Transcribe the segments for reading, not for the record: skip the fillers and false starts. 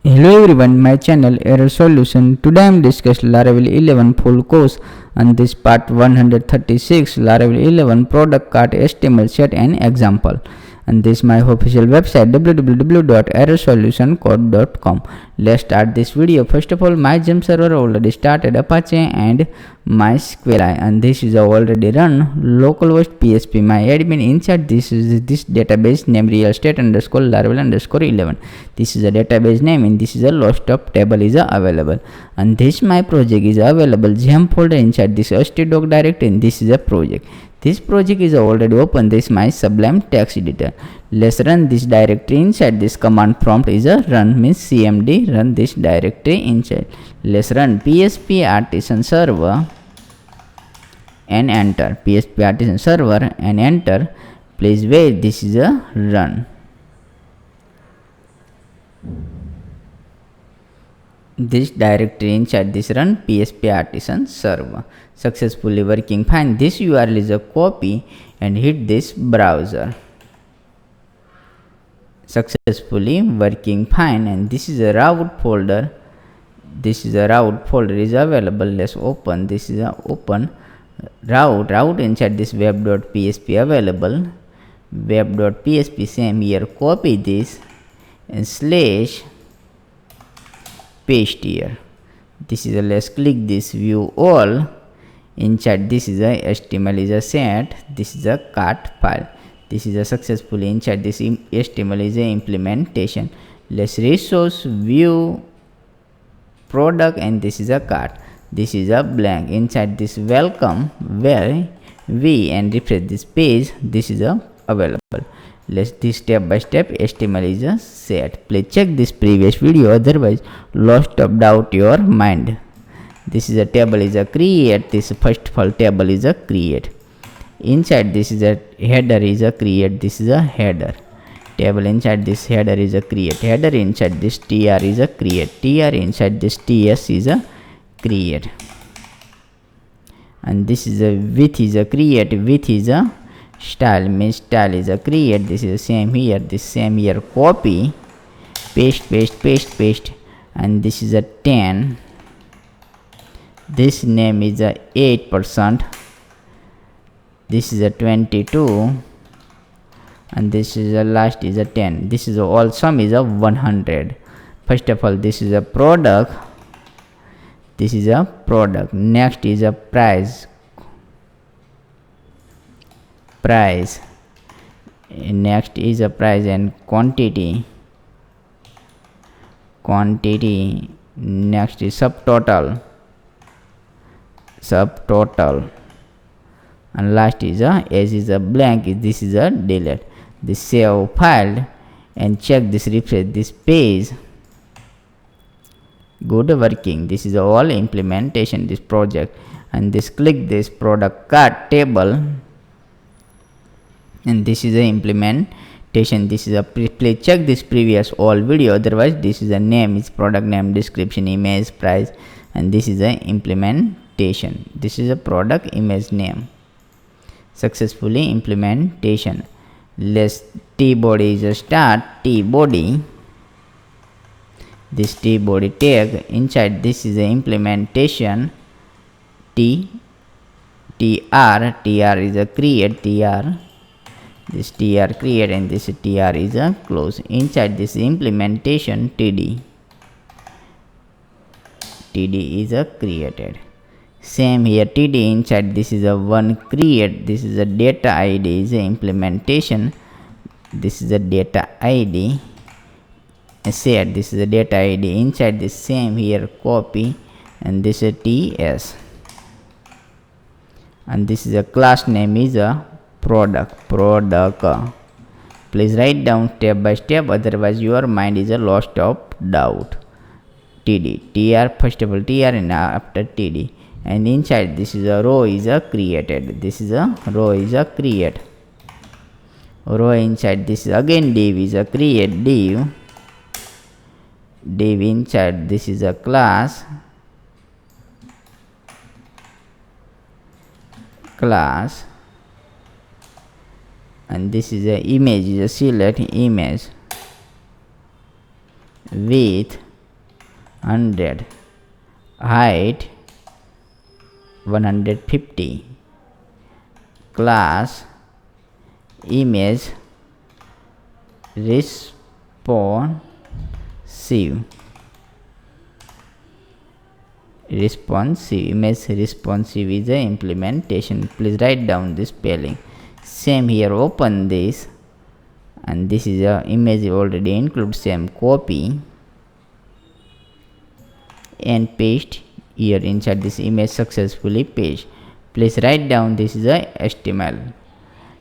Hello everyone, my channel Error Solution. Today I am discussing Laravel 11 full course and this part 136 Laravel 11 product card HTML set and example. And this is my official website www.errorsolutioncode.com. Let's start this video. First of all, my gem server already started Apache and MySQLi, and this is already run localhost PHP. My admin inside this is this database name real estate underscore Laravel underscore 11. This is a database name and this is a list of table is available, and this my project is available gem folder inside this htdoc directory, and this is a project. This project is already open. This is my Sublime text editor. Let's run this directory inside. This command prompt is a run means cmd run this directory inside. Let's run php artisan server and enter php artisan server and enter. Please wait, this is a run. This directory inside this run php artisan server successfully working fine. This URL is a copy and hit this browser. Successfully working fine, and this is a route folder. This is a route folder is available. Let's open. This is a open route inside this web.php available. Web.php same here, copy this and slash paste here. This is a let's click this view all. Inside this is a HTML is a set. This is a cart file. This is a successfully inside this HTML is a implementation. Let's resource view product, and this is a cart. This is a blank. Inside this welcome where we and refresh this page. This is a available. Let's this step by step HTML is a set. Please check this previous video, otherwise lost of doubt your mind. This is a table is a create. This first of all table is a create. Inside this is a header is a create. This is a header table. Inside this header is a create. Header inside this tr is a create. Tr inside this ts is a create. And this is a width is a create. Width is a style means style is a create. This is the same here. This same here copy paste, and this is a 10. This name is a 8%. This is a 22, and this is a last is a 10. This is a all sum is a 100. First of all, this is a product. This is a product. Next is a price. Next is a price and quantity. Next is subtotal, and last is a as is a blank. This is a delete. This save file and check this refresh this page. Good working. This is all implementation this project, and this click this product card table, and this is a implementation. This is a please check this previous all video, otherwise this is a name is product name, description, image, price, and this is a implementation. This is a product image name. Successfully implementation. Let's t body is a start. T body, this t body tag inside this is a implementation. Tr is a create. This tr create, and this tr is a close. Inside this implementation td is a created. Same here td inside this is a one create. This is a data id is a implementation. This is a data id set. This is a data id inside this same here copy, and this is a ts, and this is a class name is a product. Please write down step by step, otherwise your mind is a lost of doubt. tr first of all tr and after td, and inside this is a row is a created. This is a row is a create. Row inside this is again div is a create. Div inside this is a class. And this is a image is a select image with 100, height 150, class image responsive, image responsive is the implementation. Please write down this spelling. Same here, open this, and this is a image already include. Same, copy and paste here inside this image, successfully paste. Please write down this is a HTML.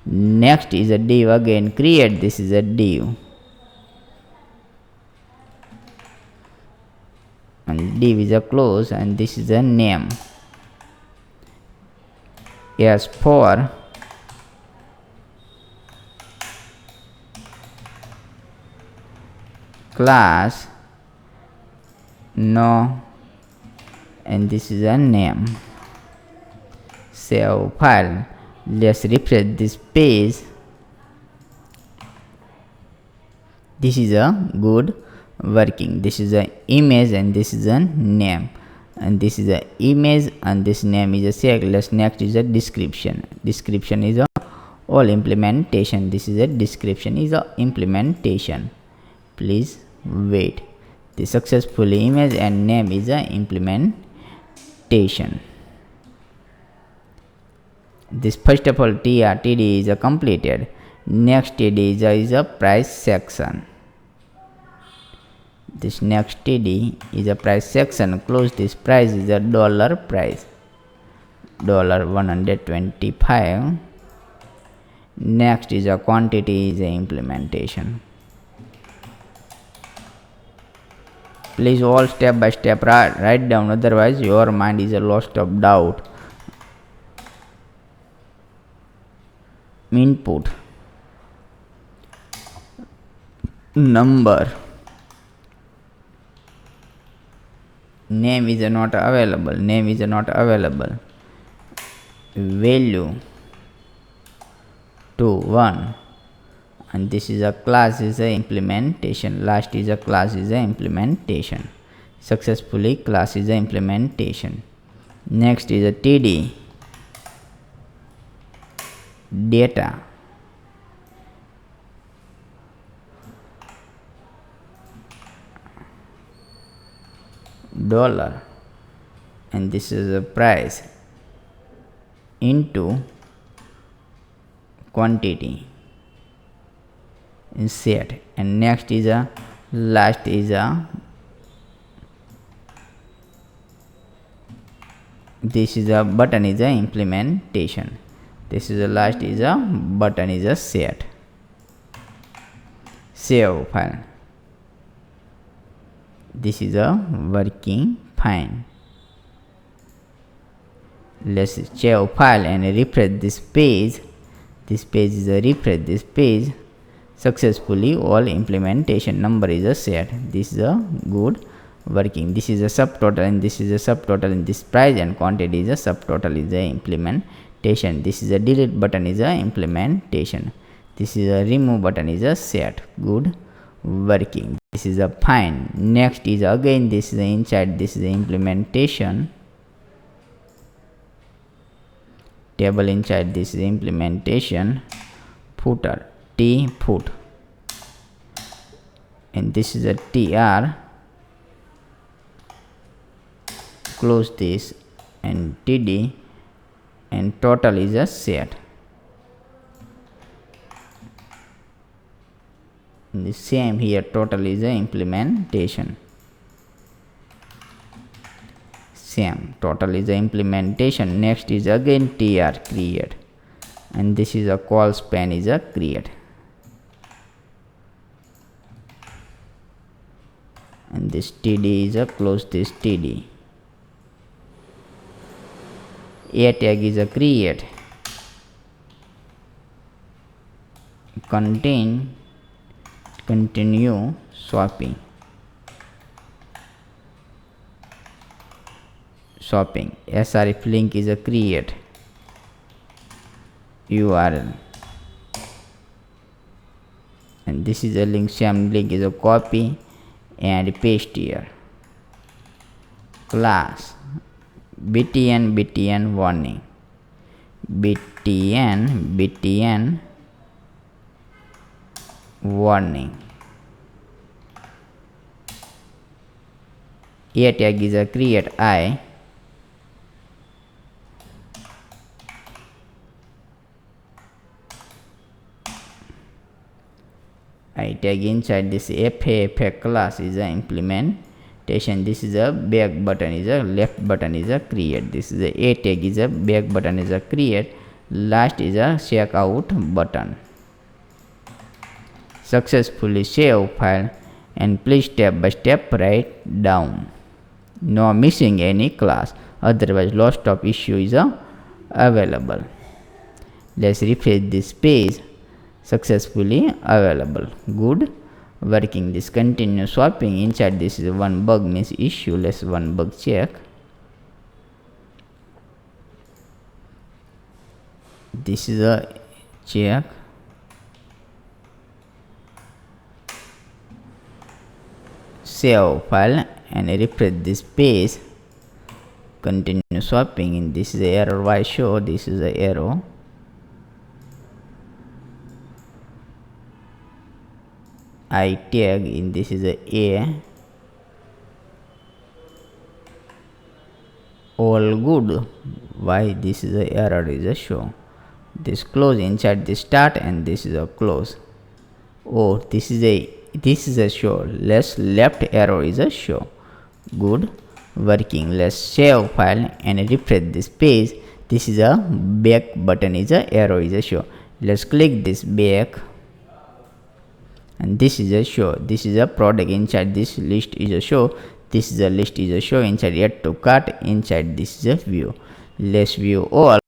Next is a div, again create this is a div, and div is a close, and this is a name. As for class no, and this is a name. Save file. Let's refresh this page. This is a good working. This is a image and this is a name, and this is a image and this name is a select. Next is a description. Description is a all implementation. This is a description is a implementation. Please wait. The successful image and name is a implementation. This first of all TD is a completed. Next TD is a price section. This next TD is a price section. Close this. Price is a dollar price, $125. Next is a quantity is a implementation. Please all step by step write down, otherwise your mind is a lost of doubt. Input number, name is not available, value to 1, and this is a class is a implementation. Last is a class is a implementation. Successfully class is a implementation. Next is a TD, data, dollar, and this is a price into quantity insert. And next is a last is a this is a button is a implementation. This is the last is a button is a set. Save file. This is a working fine. Let's save file and refresh this page. This page is a refresh this page. Successfully all implementation number is a set. This is a good working. This is a subtotal and this is a subtotal, and this price and quantity is a subtotal is a implementation. This is a delete button is a implementation. This is a remove button is a set. Good working. This is a fine. Next is again this is a inside this is a implementation table. Inside this is implementation footer, T foot, and this is a TR. Close this, and TD and total is a set. And the same here, total is a implementation. Same, total is a implementation. Next is again TR create, and this is a call span is a create, and this TD is a close this TD. A tag is a create, continue swapping, srf link is a create, URL, and this is a link. Same link is a copy and paste here. class btn warning, btn warning. A tag is a create I tag inside this fa class is a implementation. This is a back button is a left button is a create. This is a tag is a back button is a create. Last is a checkout button. Successfully save file and please step by step write down. No missing any class, otherwise lost of issue is available. Let's refresh this page. Successfully available. Good working. This continue swapping inside this is one bug means issue. Let's one bug check. This is a check. Save file and refresh this page. Continue swapping in this is the error. Why show? This is the error. I tag in this is a all good. Why this is a error is a show. This close inside the start and this is a close. Oh, this is a show. Less left arrow is a show. Good working. Let's save file and refresh this page. This is a back button is a arrow is a show. Let's click this back and this is a show. This is a product inside this list is a show. This is a list is a show inside yet to cart inside this is a view. Let's view all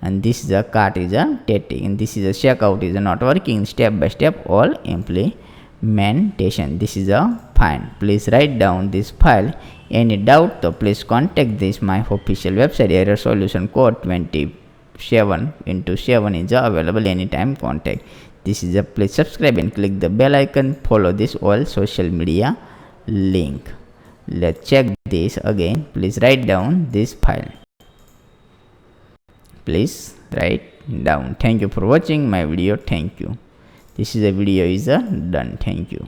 and this is a cart is a static and this is a checkout is a not working. Step by step all implementation. This is a fine. Please write down this file. Any doubt so please contact this my official website. Error solution code 27/7 is available anytime. Contact. This is a please subscribe and click the bell icon. Follow this all social media link. Let's check this again. Please write down this file. Please write down. Thank you for watching my video. Thank you. This is a video is done. Thank you.